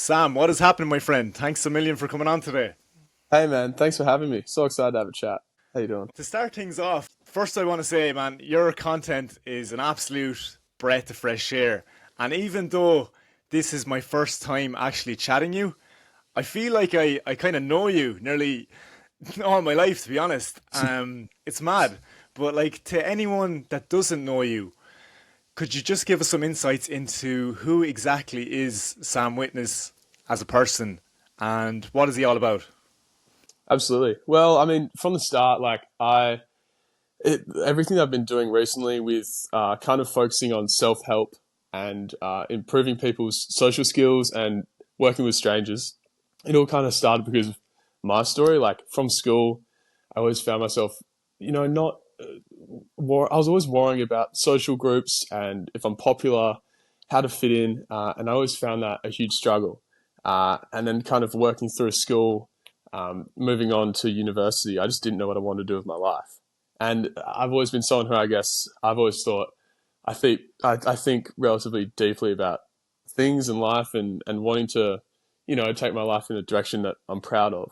Sam, what is happening, my friend? Thanks a million for coming on today. Hey man, thanks for having me. So excited to have a chat. How you doing? To start things off, first I want to say, man, your content is an absolute breath of fresh air. And even though this is my first time actually chatting you, I feel like I kind of know you nearly all my life, to be honest. It's mad. But like to anyone that doesn't know you, could you just give us some insights into who exactly is Sam Witness as a person and what is he all about? Absolutely. Well, I mean, from the start, everything I've been doing recently with kind of focusing on self help and improving people's social skills and working with strangers, it all kind of started because of my story. Like from school, I always found myself, not I was always worrying about social groups and if I'm popular, how to fit in, and I always found that a huge struggle. And then kind of working through school, moving on to university, I just didn't know what I wanted to do with my life. And I've always been someone who I guess I've always thought I think relatively deeply about things in life and wanting to, take my life in a direction that I'm proud of.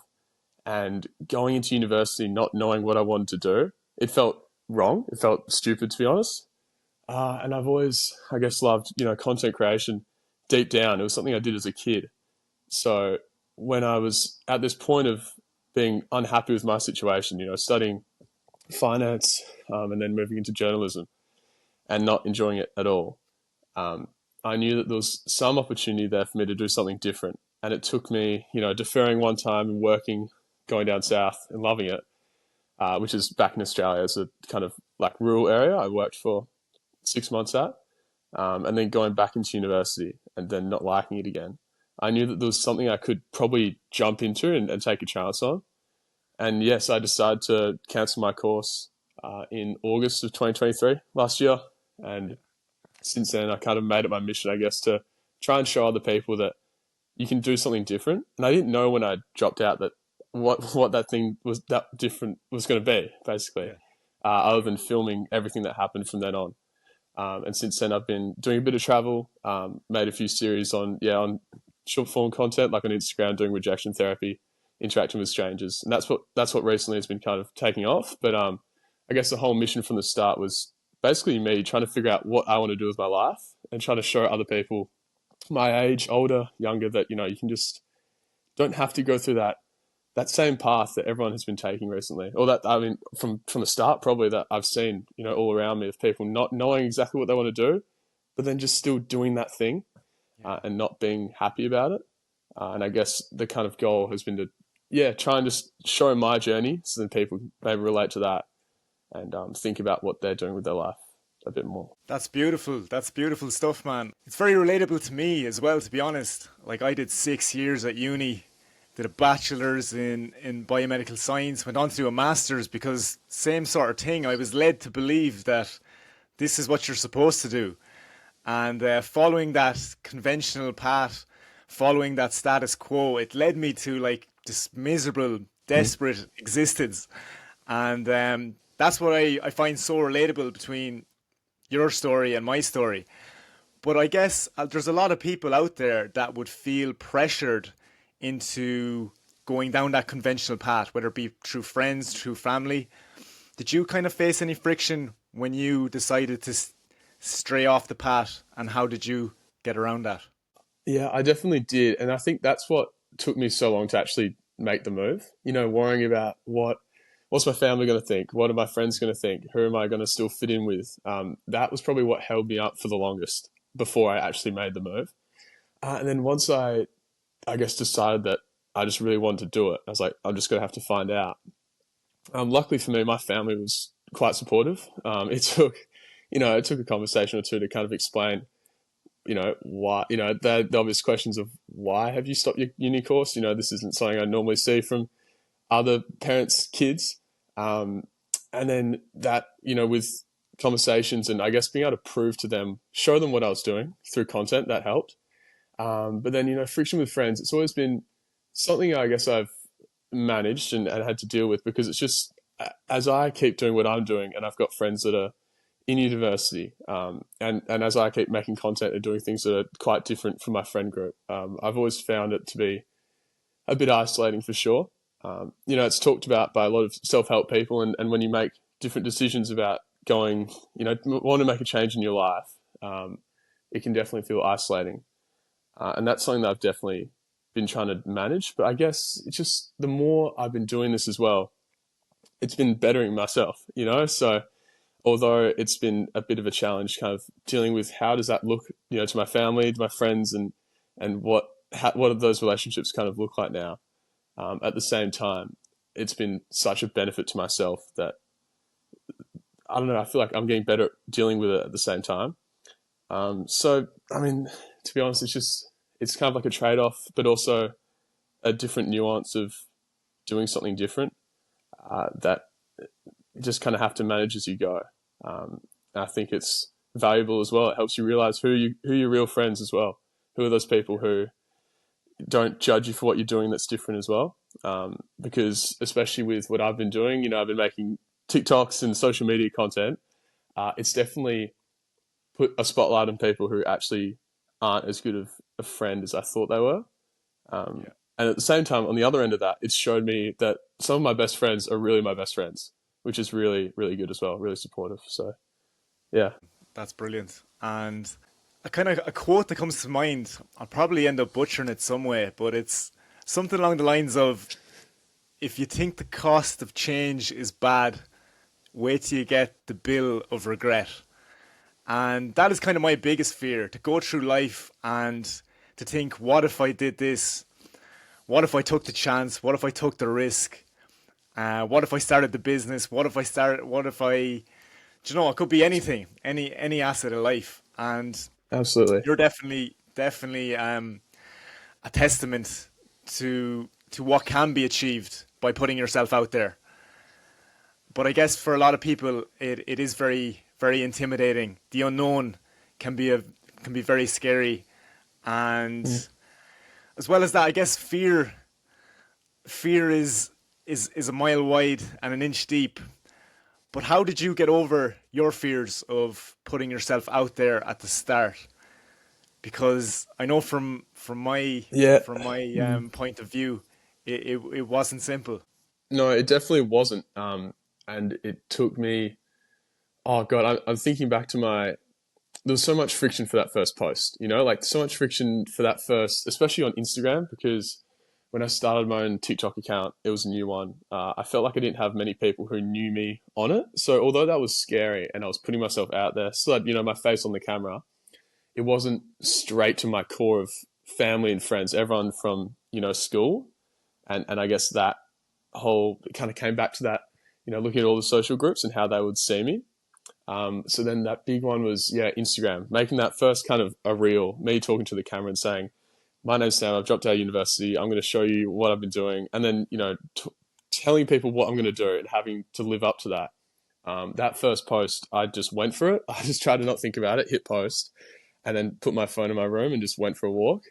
And going into university, not knowing what I wanted to do, it felt wrong. It felt stupid, to be honest. And I've always, I guess, loved, content creation deep down. It was something I did as a kid. So when I was at this point of being unhappy with my situation, studying finance and then moving into journalism and not enjoying it at all, I knew that there was some opportunity there for me to do something different. And it took me, deferring one time and working, going down south and loving it, which is back in Australia as a kind of like rural area I worked for 6 months at, and then going back into university and then not liking it again. I knew that there was something I could probably jump into and take a chance on. And yes, I decided to cancel my course in August of 2023 last year. And since then, I kind of made it my mission, I guess, to try and show other people that you can do something different. And I didn't know when I dropped out that what that thing was that different was going to be, basically, Yeah. other than filming everything that happened from then on. And since then, I've been doing a bit of travel, made a few series on short form content, like on Instagram, doing rejection therapy, interacting with strangers, and that's what recently has been kind of taking off. But I guess the whole mission from the start was basically me trying to figure out what I want to do with my life and trying to show other people my age, older, younger, that you can just don't have to go through that same path that everyone has been taking recently, or that I mean from the start probably that I've seen all around me of people not knowing exactly what they want to do, but then just still doing that thing Yeah. and not being happy about it. And I guess the kind of goal has been to try and just show my journey so that people maybe relate to that and think about what they're doing with their life a bit more. That's beautiful. That's beautiful stuff, man. It's very relatable to me as well, to be honest. Like I did 6 years at uni, did a bachelor's in biomedical science, went on to do a master's because same sort of thing. I was led to believe that this is what you're supposed to do. And following that conventional path, following that status quo, it led me to like this miserable, desperate existence. And that's what I find so relatable between your story and my story. But I guess there's a lot of people out there that would feel pressured into going down that conventional path, whether it be through friends, through family. Did you kind of face any friction when you decided to stray off the path, and how did you get around that? Yeah, I definitely did, and I think that's what took me so long to actually make the move. Worrying about what's my family going to think, what are my friends going to think, who am I going to still fit in with. That was probably what held me up for the longest before I actually made the move. And then once I guess decided that I just really wanted to do it, I was like, I'm just going to have to find out. Luckily for me, my family was quite supportive. It took a conversation or two to kind of explain, why, the obvious questions of why have you stopped your uni course? This isn't something I normally see from other parents' kids. And then that, with conversations and I guess being able to prove to them, show them what I was doing through content, that helped. But then, friction with friends, it's always been something I guess I've managed and had to deal with because it's just as I keep doing what I'm doing and I've got friends that are in university, and as I keep making content and doing things that are quite different from my friend group, I've always found it to be a bit isolating for sure. It's talked about by a lot of self-help people, and when you make different decisions about going, want to make a change in your life, it can definitely feel isolating. And that's something that I've definitely been trying to manage. But I guess it's just the more I've been doing this as well, it's been bettering myself. So although it's been a bit of a challenge, kind of dealing with how does that look, to my family, to my friends, and what do those relationships kind of look like now? At the same time, it's been such a benefit to myself that I don't know. I feel like I'm getting better at dealing with it at the same time. So I mean, to be honest, it's kind of like a trade-off, but also a different nuance of doing something different that you just kind of have to manage as you go. I think it's valuable as well. It helps you realize who your real friends as well. Who are those people who don't judge you for what you're doing that's different as well. Because especially with what I've been doing, I've been making TikToks and social media content. It's definitely put a spotlight on people who actually aren't as good of a friend as I thought they were. Yeah. And at the same time, on the other end of that, it's showed me that some of my best friends are really my best friends, which is really, really good as well, really supportive. So, yeah. That's brilliant. And a quote that comes to mind, I'll probably end up butchering it some way, but it's something along the lines of, if you think the cost of change is bad, wait till you get the bill of regret. And that is kind of my biggest fear, to go through life and to think, what if I did this? What if I took the chance? What if I took the risk? What if I started the business? What if it could be anything, any asset of life. And Absolutely. you're definitely a testament to what can be achieved by putting yourself out there. But I guess for a lot of people, it is very, very intimidating. The unknown can be very scary, and as well as that, I guess fear is a mile wide and an inch deep. But how did you get over your fears of putting yourself out there at the start? Because I know from my Yeah. point of view, it wasn't simple. No, it definitely wasn't. And it took me, oh God, I'm thinking back to there was so much friction for that first post, like so much friction for that first, especially on Instagram, because when I started my own TikTok account, it was a new one. I felt like I didn't have many people who knew me on it. So although that was scary and I was putting myself out there, so that, my face on the camera, it wasn't straight to my core of family and friends, everyone from, school. And I guess that it kind of came back to that, looking at all the social groups and how they would see me. So then that big one was, Instagram, making that first kind of a reel, me talking to the camera and saying, my name's Sam, I've dropped out of university, I'm going to show you what I've been doing. And then, telling people what I'm going to do and having to live up to that. That first post, I just went for it. I just tried to not think about it, hit post, and then put my phone in my room and just went for a walk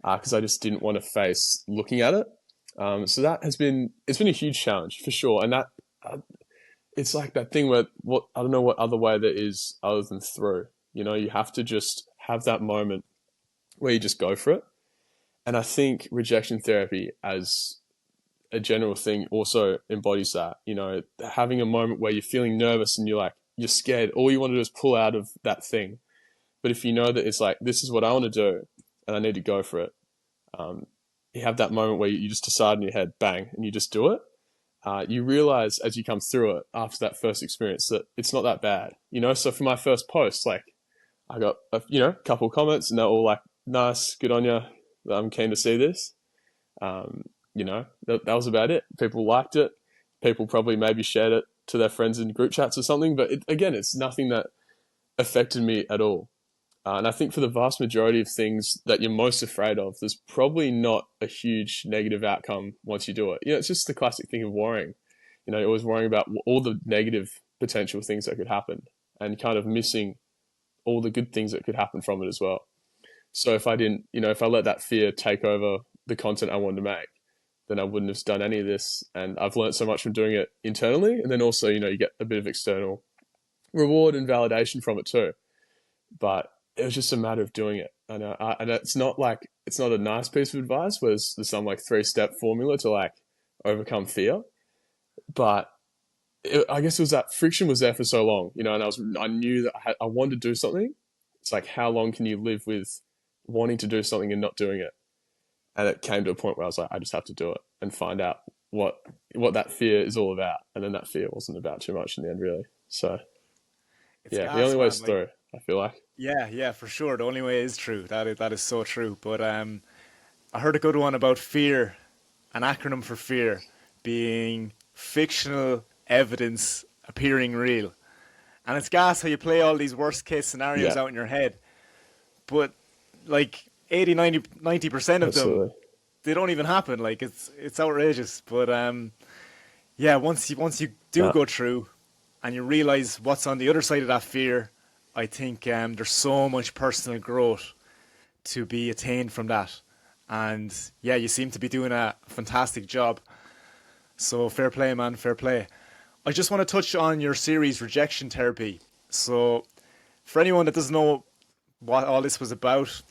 because I just didn't want to face looking at it. So it's been a huge challenge for sure. And that, it's like that thing where I don't know what other way there is other than through. You have to just have that moment where you just go for it. And I think rejection therapy as a general thing also embodies that. Having a moment where you're feeling nervous and you're scared, all you want to do is pull out of that thing. But if you know that it's like, this is what I want to do and I need to go for it, you have that moment where you just decide in your head, bang, and you just do it. You realize as you come through it after that first experience that it's not that bad, So for my first post, like I got a couple of comments and they're all like, nice, good on you. I'm keen to see this. That was about it. People liked it. People probably maybe shared it to their friends in group chats or something. But it's nothing that affected me at all. And I think for the vast majority of things that you're most afraid of, there's probably not a huge negative outcome once you do it. It's just the classic thing of worrying. You're always worrying about all the negative potential things that could happen and kind of missing all the good things that could happen from it as well. So if I didn't, if I let that fear take over the content I wanted to make, then I wouldn't have done any of this. And I've learned so much from doing it internally. And then also, you get a bit of external reward and validation from it too. But it was just a matter of doing it. And it's not like, it's not a nice piece of advice where there's some like 3-step formula to like overcome fear. But I guess it was that friction was there for so long, you know, and I knew that I wanted to do something. It's like, how long can you live with wanting to do something and not doing it? And it came to a point where I was like, I just have to do it and find out what that fear is all about. And then that fear wasn't about too much in the end, really. So It's yeah, the gas, only way man. is Like, through, I feel like. yeah, for sure. The only way is true. That is so true. But I heard a good one about fear, an acronym for fear being fictional evidence appearing real. And it's gas how you play all these worst case scenarios Yeah, out in your head. But like 80, 90% of them, absolutely. they don't even happen. Like it's outrageous. But yeah, once you do Yeah, go through and you realize what's on the other side of that fear, I think there's so much personal growth to be attained from that. And yeah, you seem to be doing a fantastic job. So fair play, man, fair play. I just want to touch on your series, Rejection Therapy. So for anyone that doesn't know what all this was about,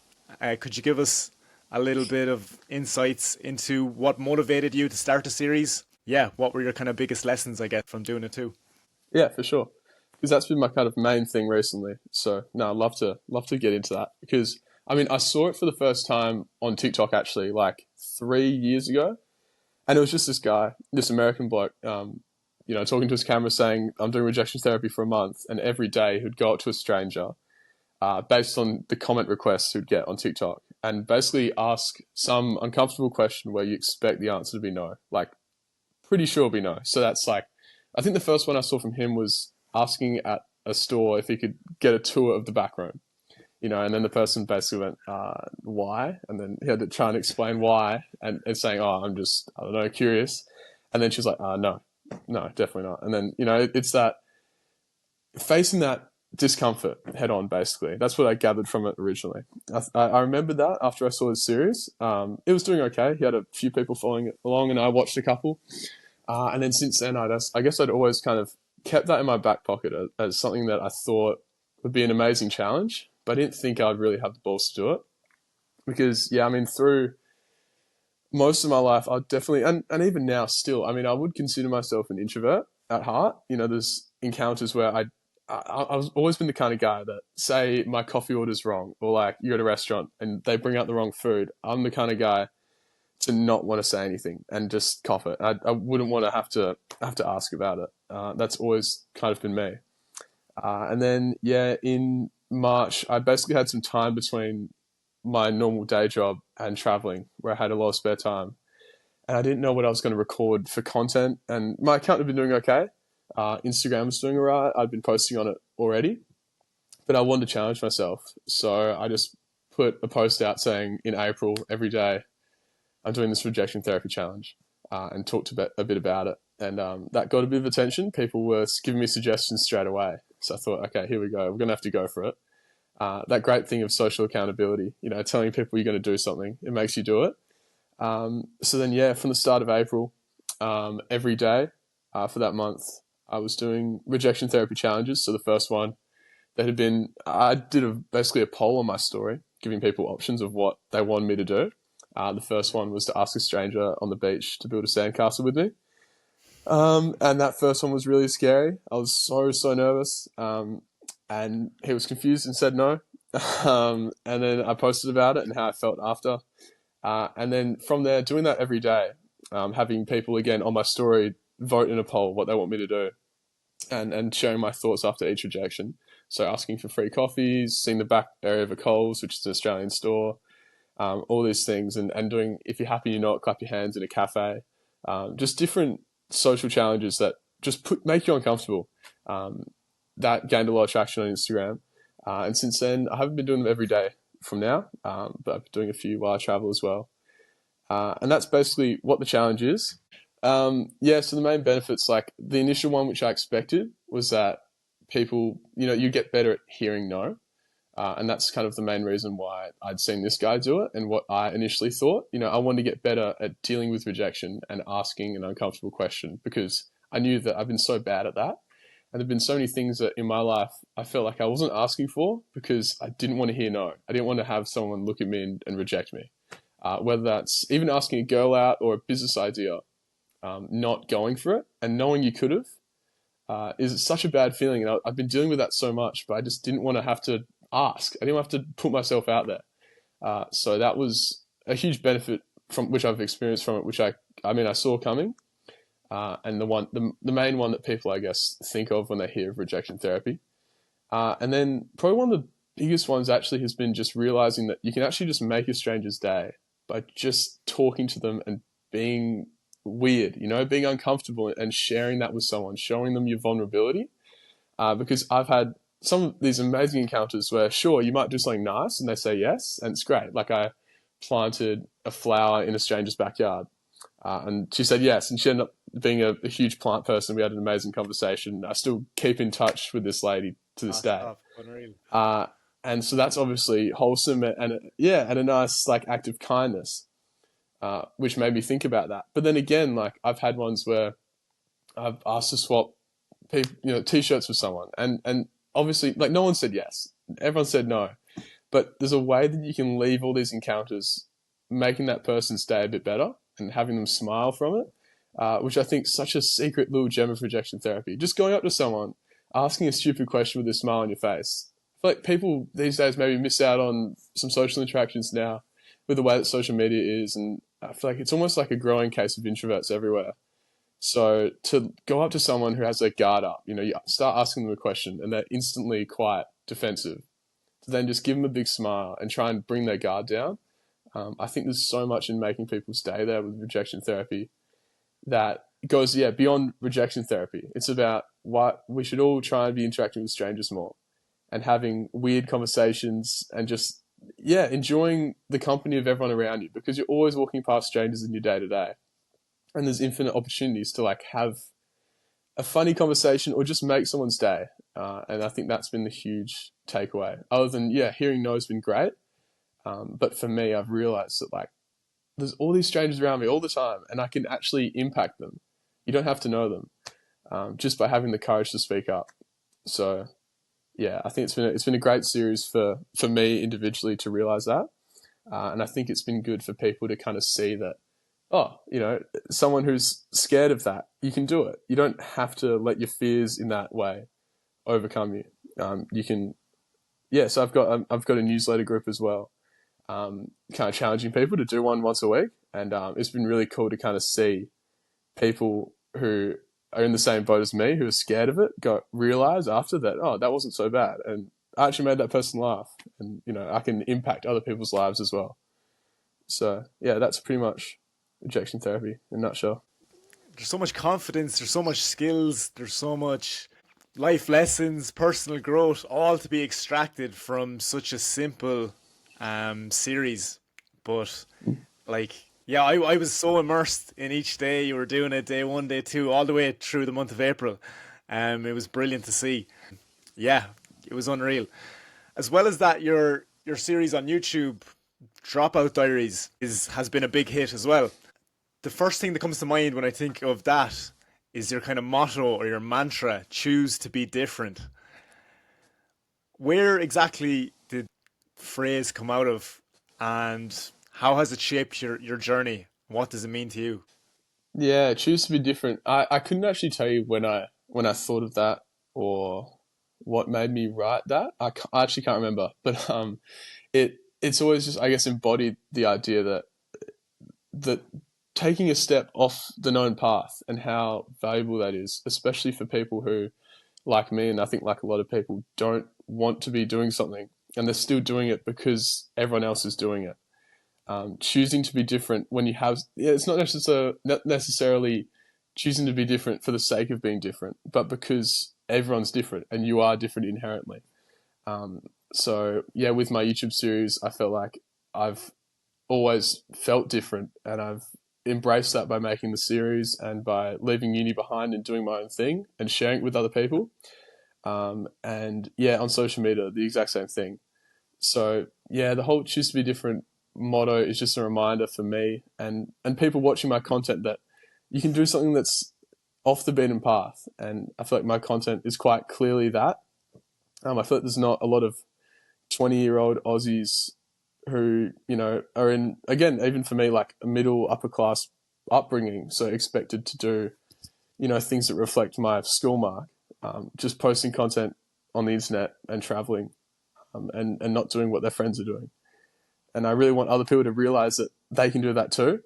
could you give us a little bit of insights into what motivated you to start the series? Yeah, what were your kind of biggest lessons I get from doing it too? yeah, for sure. Because that's been my kind of main thing recently. So no, I'd love to get into that because I mean I saw it for the first time on TikTok actually like 3 years ago, and it was just this guy, this American bloke, you know, talking to his camera saying, "I'm doing rejection therapy for a month," and every day he'd go up to a stranger, based on the comment requests he'd get on TikTok, and basically ask some uncomfortable question where you expect the answer to be no, like pretty sure it'll be no. So that's like, I think the first one I saw from him was asking at a store if he could get a tour of the back room, you know, and then the person basically went, why? And then he had to try and explain why and saying, oh, I'm just, I don't know, curious. And then she was like, no, no, definitely not. And then, you know, it's that facing that discomfort head on, basically. That's what I gathered from it originally. I remember that after I saw the series. It was doing okay. He had a few people following it along, and I watched a couple. And then since then, I guess I'd always kind of kept that in my back pocket as something that I thought would be an amazing challenge, but I didn't think I'd really have the balls to do it. Because, yeah, I mean, through most of my life, I definitely, and even now still, I mean, I would consider myself an introvert at heart. You know, there's encounters where I was always been the kind of guy that, say my coffee order's wrong, or like you're at a restaurant and they bring out the wrong food. I'm the kind of guy to not want to say anything and just cough it. I wouldn't want to have to ask about it. That's always kind of been me. And then yeah, in March, I basically had some time between my normal day job and traveling, where I had a lot of spare time, and I didn't know what I was going to record for content. And my account had been doing okay. Instagram was doing alright. I'd been posting on it already, but I wanted to challenge myself, so I just put a post out saying in April every day I'm doing this rejection therapy challenge, and talked a bit about it. And that got a bit of attention. People were giving me suggestions straight away. So I thought, okay, here we go. We're going to have to go for it. That great thing of social accountability, you know, telling people you're going to do something, it makes you do it. So then, yeah, from the start of April, every day for that month, I was doing rejection therapy challenges. So the first one that had been, I did basically a poll on my story, giving people options of what they wanted me to do. The first one was to ask a stranger on the beach to build a sandcastle with me. And that first one was really scary. I was so nervous. And he was confused and said no. And then I posted about it and how I felt after. And then from there, doing that every day, having people again on my story vote in a poll what they want me to do, and sharing my thoughts after each rejection. So asking for free coffees, seeing the back area of a Coles, which is an Australian store, all these things, and doing, if you're happy, you're not, clap your hands in a cafe. Just different social challenges that just make you uncomfortable. That gained a lot of traction on Instagram. And since then, I haven't been doing them every day from now, but I've been doing a few while I travel as well. And that's basically what the challenge is. Yeah, so the main benefits, like the initial one, which I expected, was that people, you know, you get better at hearing no. And that's kind of the main reason why I'd seen this guy do it, and what I initially thought. You know, I wanted to get better at dealing with rejection and asking an uncomfortable question, because I knew that I've been so bad at that. And there've been so many things that in my life I felt like I wasn't asking for because I didn't want to hear no. I didn't want to have someone look at me and reject me. Whether that's even asking a girl out or a business idea, not going for it and knowing you could have is such a bad feeling. And I've been dealing with that so much, but I just didn't want to have to ask. I didn't have to put myself out there. So that was a huge benefit from which I've experienced from it, which I mean, I saw coming. And the main one that people, I guess, think of when they hear of rejection therapy. And then probably one of the biggest ones actually has been just realizing that you can actually just make a stranger's day by just talking to them and being weird, being uncomfortable and sharing that with someone, showing them your vulnerability. Because I've had some of these amazing encounters where, sure, you might do something nice and they say yes, and it's great. Like I planted a flower in a stranger's backyard. And she said yes, and she ended up being a huge plant person. We had an amazing conversation. I still keep in touch with this lady to this day. Unreal. And so that's obviously wholesome and a nice like act of kindness, which made me think about that. But then again, like I've had ones where I've asked to swap t-shirts with someone, and obviously like no one said yes, everyone said no. But there's a way that you can leave all these encounters making that person's day a bit better and having them smile from it, which I think is such a secret little gem of rejection therapy. Just going up to someone, asking a stupid question with a smile on your face. I feel like people these days maybe miss out on some social interactions now with the way that social media is, and I feel like it's almost like a growing case of introverts everywhere. So to go up to someone who has their guard up, you start asking them a question and they're instantly quite defensive, to then just give them a big smile and try and bring their guard down. I think there's so much in making people stay there with rejection therapy that goes, beyond rejection therapy. It's about what we should all try and be interacting with strangers more and having weird conversations and just, enjoying the company of everyone around you, because you're always walking past strangers in your day to day. And there's infinite opportunities to like have a funny conversation or just make someone's day. And I think that's been the huge takeaway. Other than, hearing no has been great. But for me, I've realized that like there's all these strangers around me all the time and I can actually impact them. You don't have to know them, just by having the courage to speak up. So I think it's been a great series for me individually to realize that. And I think it's been good for people to kind of see that, someone who's scared of that, you can do it. You don't have to let your fears in that way overcome you. You can, so I've got a newsletter group as well, kind of challenging people to do one once a week. And it's been really cool to kind of see people who are in the same boat as me, who are scared of it, realize after that, that wasn't so bad. And I actually made that person laugh, and, I can impact other people's lives as well. So that's pretty much rejection therapy in a nutshell. There's so much confidence, there's so much skills, there's so much life lessons, personal growth, all to be extracted from such a simple series. But I was so immersed in each day. You were doing it day 1, day 2, all the way through the month of April. It was brilliant to see. Yeah, it was unreal. As well as that, your series on YouTube, Dropout Diaries, has been a big hit as well. The first thing that comes to mind when I think of that is your kind of motto or your mantra: choose to be different. Where exactly did the phrase come out of, and how has it shaped your journey? What does it mean to you? Yeah, choose to be different. I couldn't actually tell you when I thought of that or what made me write that. I actually can't remember, but it's always just, I guess, embodied the idea that taking a step off the known path and how valuable that is, especially for people who, like me, and I think like a lot of people, don't want to be doing something and they're still doing it because everyone else is doing it. Choosing to be different when you have, it's not necessarily choosing to be different for the sake of being different, but because everyone's different and you are different inherently. So with my YouTube series, I felt like I've always felt different, and I've embraced that by making the series and by leaving uni behind and doing my own thing and sharing it with other people. And on social media, the exact same thing. So the whole choose to be different motto is just a reminder for me and people watching my content that you can do something that's off the beaten path, and I feel like my content is quite clearly that. I feel like there's not a lot of 20-year-old Aussies who, are in, again, even for me, like a middle upper class upbringing, so expected to do, things that reflect my skill mark, just posting content on the internet and traveling, and not doing what their friends are doing. And I really want other people to realize that they can do that too.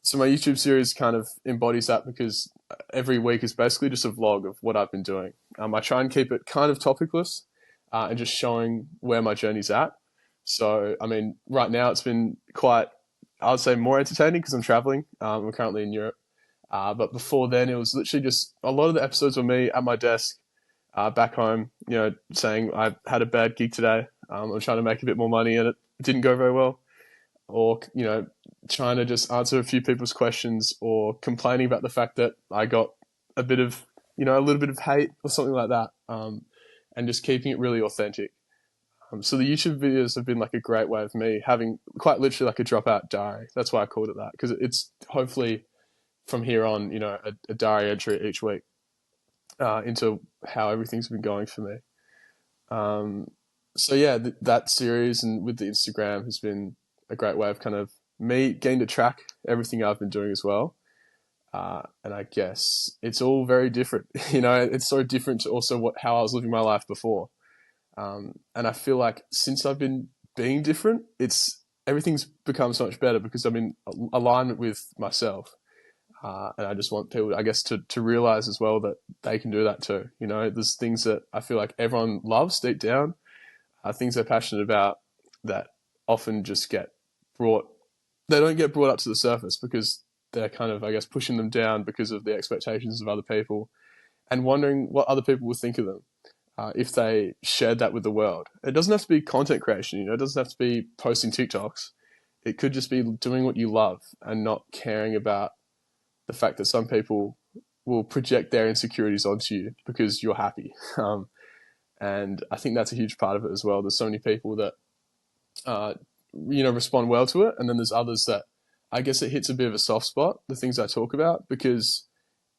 So my YouTube series kind of embodies that, because every week is basically just a vlog of what I've been doing. I try and keep it kind of topicless, and just showing where my journey's at. So, I mean, right now it's been quite, I would say, more entertaining because I'm traveling. I'm currently in Europe. But before then, it was literally just a lot of the episodes were me at my desk, back home, saying I had a bad gig today. I'm trying to make a bit more money and it didn't go very well. Or, trying to just answer a few people's questions, or complaining about the fact that I got a bit of, a little bit of hate or something like that. And just keeping it really authentic. So the YouTube videos have been like a great way of me having quite literally like a dropout diary. That's why I called it that, because it's hopefully from here on, a diary entry each week, into how everything's been going for me. So yeah, that series and with the Instagram has been a great way of kind of me getting to track everything I've been doing as well. And I guess it's all very different. It's so different to also how I was living my life before. And I feel like since I've been being different, everything's become so much better because I'm in alignment with myself. And I just want people, I guess, to realize as well that they can do that too. There's things that I feel like everyone loves deep down, things they're passionate about that often just they don't get brought up to the surface because they're kind of, I guess, pushing them down because of the expectations of other people and wondering what other people will think of them if they shared that with the world. It doesn't have to be content creation, it doesn't have to be posting TikToks. It could just be doing what you love and not caring about the fact that some people will project their insecurities onto you because you're happy. And I think that's a huge part of it as well. There's so many people that, respond well to it. And then there's others that I guess it hits a bit of a soft spot, the things I talk about, because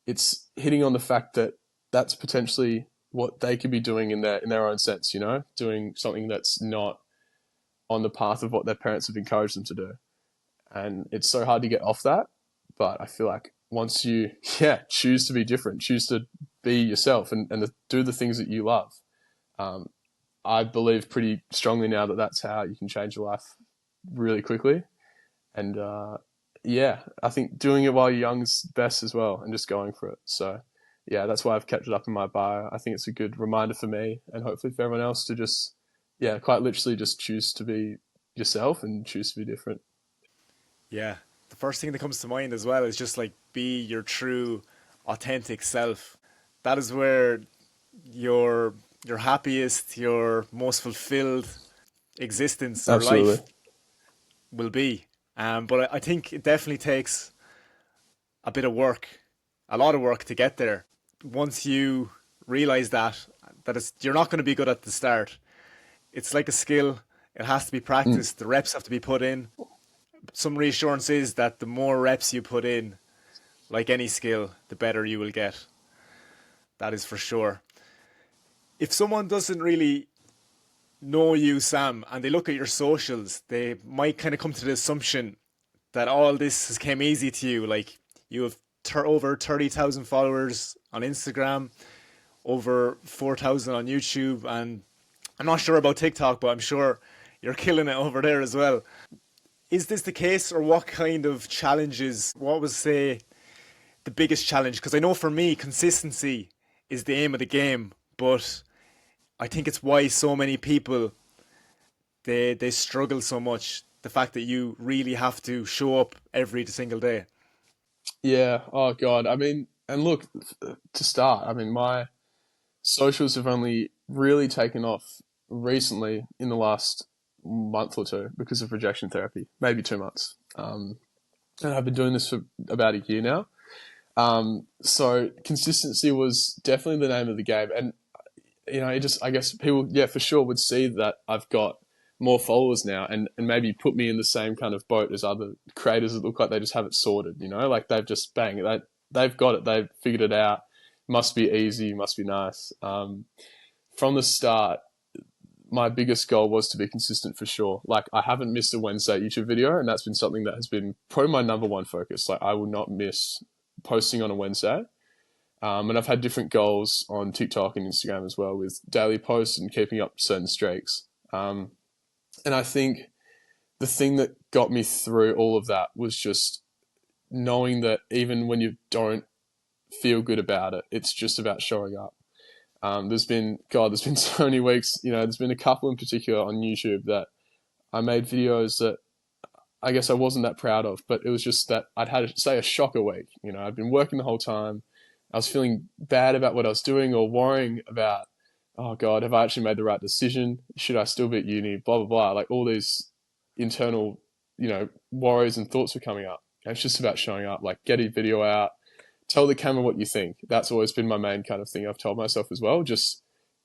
it's hitting on the fact that that's potentially what they could be doing in their own sense, doing something that's not on the path of what their parents have encouraged them to do. And it's so hard to get off that. But I feel like once you, choose to be different, choose to be yourself and do the things that you love, I believe pretty strongly now that that's how you can change your life really quickly. And I think doing it while you're young is best as well, and just going for it. So that's why I've kept it up in my bio. I think it's a good reminder for me and hopefully for everyone else to just, quite literally just choose to be yourself and choose to be different. Yeah. The first thing that comes to mind as well is just like be your true, authentic self. That is where your happiest, your most fulfilled existence or Absolutely. life will be. But I think it definitely takes a bit of work, a lot of work to get there. Once you realize that you're not going to be good at the start. It's like a skill. It has to be practiced. The reps have to be put in. Some reassurance is that the more reps you put in, like any skill, the better you will get. That is for sure. If someone doesn't really know you, Sam, and they look at your socials, they might kind of come to the assumption that all this has came easy to you. Like you have over 30,000 followers on Instagram, over 4,000 on YouTube, and I'm not sure about TikTok, but I'm sure you're killing it over there as well. Is this the case, or what kind of challenges, what was, say, the biggest challenge? Because I know for me, consistency is the aim of the game, but I think it's why so many people, they struggle so much. The fact that you really have to show up every single day. Yeah. Oh God. I mean, and look, to start, I mean, my socials have only really taken off recently in the last month or two because of rejection therapy, maybe 2 months. And I've been doing this for about a year now. So consistency was definitely the name of the game. And, I guess people, for sure would see that I've got more followers now and maybe put me in the same kind of boat as other creators that look like they just have it sorted, like they've just they've got it. They've figured it out. Must be easy. Must be nice. From the start, my biggest goal was to be consistent for sure. Like I haven't missed a Wednesday YouTube video, and that's been something that has been probably my number one focus. Like I will not miss posting on a Wednesday. And I've had different goals on TikTok and Instagram as well with daily posts and keeping up certain streaks. And I think the thing that got me through all of that was just knowing that even when you don't feel good about it, it's just about showing up. There's been so many weeks, there's been a couple in particular on YouTube that I made videos that I guess I wasn't that proud of, but it was just that I'd had, say, a shocker week. I'd been working the whole time. I was feeling bad about what I was doing or worrying about, oh God, have I actually made the right decision? Should I still be at uni? Blah, blah, blah. Like all these internal, worries and thoughts were coming up. And it's just about showing up, like get a video out, tell the camera what you think. That's always been my main kind of thing I've told myself as well. Just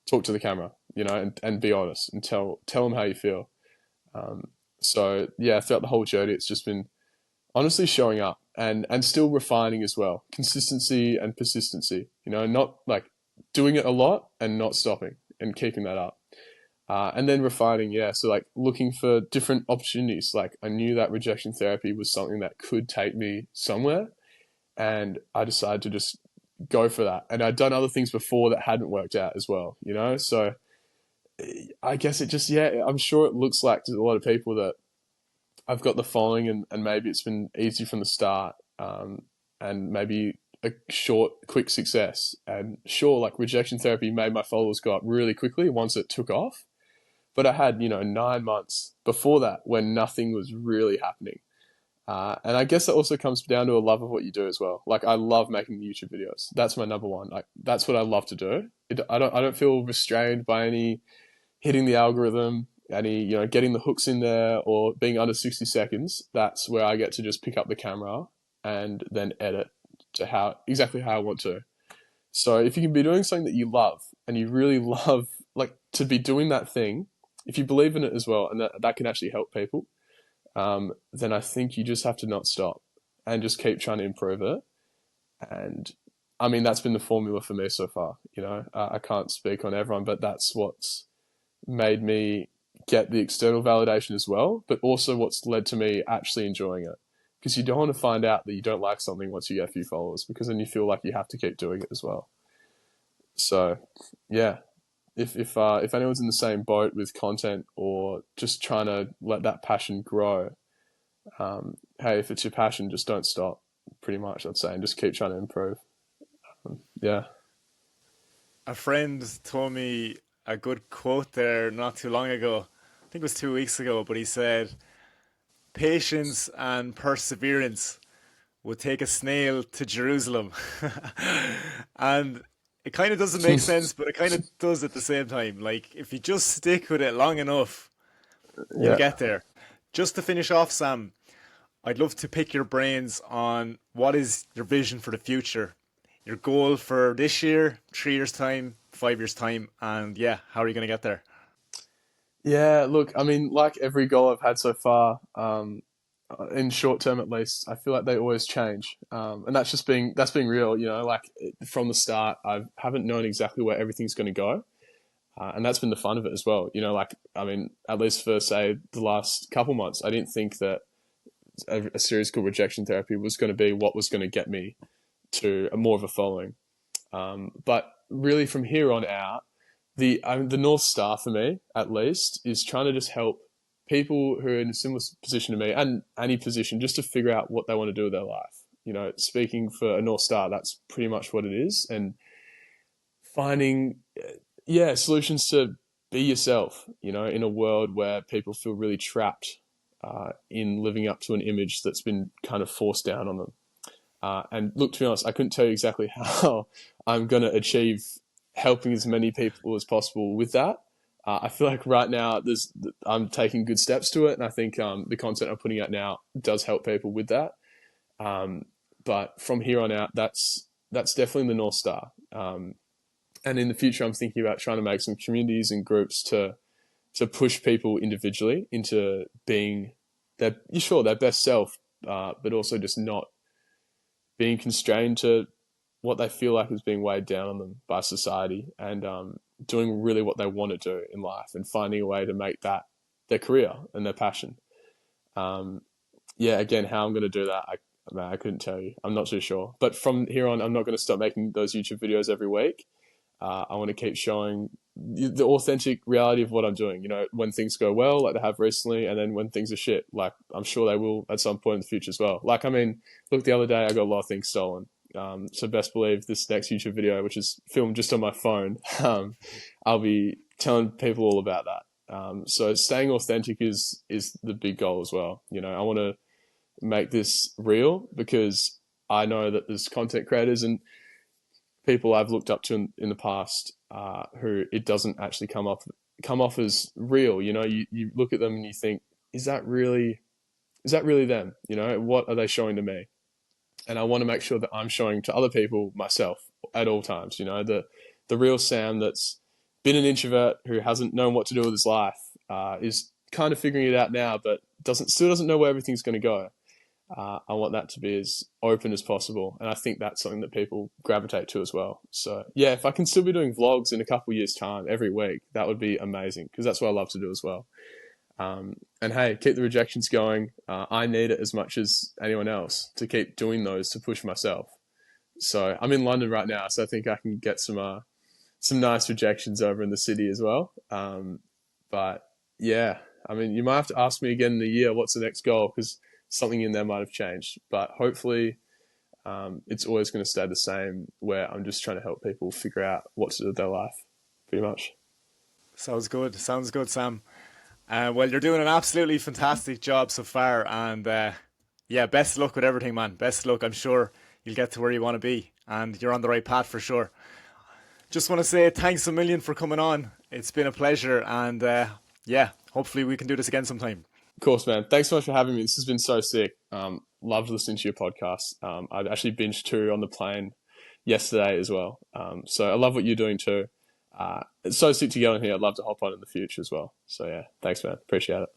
talk to the camera, and be honest and tell them how you feel. So yeah, throughout the whole journey, it's just been honestly showing up and still refining as well. Consistency and persistency, not like doing it a lot and not stopping and keeping that up. And then refining, yeah. So like looking for different opportunities. Like I knew that rejection therapy was something that could take me somewhere, and I decided to just go for that. And I'd done other things before that hadn't worked out as well, So I guess it just, yeah, I'm sure it looks like to a lot of people that I've got the following and maybe it's been easy from the start, and maybe a short, quick success. And sure, like rejection therapy made my followers go up really quickly once it took off. But I had, 9 months before that when nothing was really happening. And I guess that also comes down to a love of what you do as well. Like I love making YouTube videos. That's my number one. Like that's what I love to do. I don't feel restrained by any hitting the algorithm, any, getting the hooks in there or being under 60 seconds. That's where I get to just pick up the camera and then edit to exactly how I want to. So if you can be doing something that you love and you really love, like to be doing that thing, if you believe in it as well, and that can actually help people, then I think you just have to not stop and just keep trying to improve it. And I mean, that's been the formula for me so far. I can't speak on everyone, but that's what's made me get the external validation as well, but also what's led to me actually enjoying it. Because you don't want to find out that you don't like something once you get a few followers, because then you feel like you have to keep doing it as well. So, yeah, if anyone's in the same boat with content or just trying to let that passion grow, hey, if it's your passion, just don't stop. Pretty much, I'd say, and just keep trying to improve. Yeah. A friend told me a good quote there not too long ago. I think it was 2 weeks ago, but he said, patience and perseverance would take a snail to Jerusalem. And it kind of doesn't make sense, but it kind of does at the same time. Like, if you just stick with it long enough, you'll Yeah. get there. Just to finish off, Sam, I'd love to pick your brains on what is your vision for the future, your goal for this year, 3 years' time, 5 years' time, and yeah, how are you going to get there? Yeah, look, I mean, like every goal I've had so far, in short term at least, I feel like they always change. And that's being real, like from the start, I haven't known exactly where everything's going to go. And that's been the fun of it as well. Like, I mean, at least for, say, the last couple months, I didn't think that a series called Rejection Therapy was going to be what was going to get me to more of a following. But really from here on out, the North Star for me, at least, is trying to just help people who are in a similar position to me and any position just to figure out what they want to do with their life. Speaking for a North Star, that's pretty much what it is. And finding, solutions to be yourself, in a world where people feel really trapped in living up to an image that's been kind of forced down on them. And look, to be honest, I couldn't tell you exactly how I'm going to achieve helping as many people as possible with that. I feel like right now I'm taking good steps to it, and I think the content I'm putting out now does help people with that. But from here on out, that's definitely the North Star. And in the future, I'm thinking about trying to make some communities and groups to push people individually into being their best self, but also just not being constrained to what they feel like is being weighed down on them by society, and doing really what they want to do in life and finding a way to make that their career and their passion. Yeah, again, how I'm going to do that, I couldn't tell you. I'm not too sure. But from here on, I'm not going to stop making those YouTube videos every week. I want to keep showing the authentic reality of what I'm doing. You know, when things go well, like they have recently, and then when things are shit, like I'm sure they will at some point in the future as well. Like, I mean, look, the other day I got a lot of things stolen. So best believe this next YouTube video, which is filmed just on my phone, I'll be telling people all about that. So staying authentic is the big goal as well. You know, I want to make this real because I know that there's content creators and people I've looked up to in the past who it doesn't actually come off as real. You know, you look at them and you think, is that really them? You know, what are they showing to me? And I want to make sure that I'm showing to other people myself at all times. You know, the real Sam that's been an introvert who hasn't known what to do with his life is kind of figuring it out now, but still doesn't know where everything's going to go. I want that to be as open as possible, and I think that's something that people gravitate to as well. So yeah, if I can still be doing vlogs in a couple of years' time every week, that would be amazing because that's what I love to do as well. And hey, keep the rejections going. I need it as much as anyone else to keep doing those to push myself. So I'm in London right now, so I think I can get some nice rejections over in the city as well. But yeah, I mean, you might have to ask me again in a year, what's the next goal? Because something in there might have changed, but hopefully it's always going to stay the same, where I'm just trying to help people figure out what to do with their life, pretty much. Sounds good, Sam. Well, you're doing an absolutely fantastic job so far, and yeah, best luck with everything, man. Best luck. I'm sure you'll get to where you want to be, and you're on the right path for sure. Just want to say thanks a million for coming on. It's been a pleasure, and yeah, hopefully we can do this again sometime. Of course, man. Thanks so much for having me. This has been so sick. Loved listening to your podcast. I've actually binged 2 on the plane yesterday as well. So I love what you're doing too. It's so sick to get on here. I'd love to hop on in the future as well. So yeah, thanks, man. Appreciate it.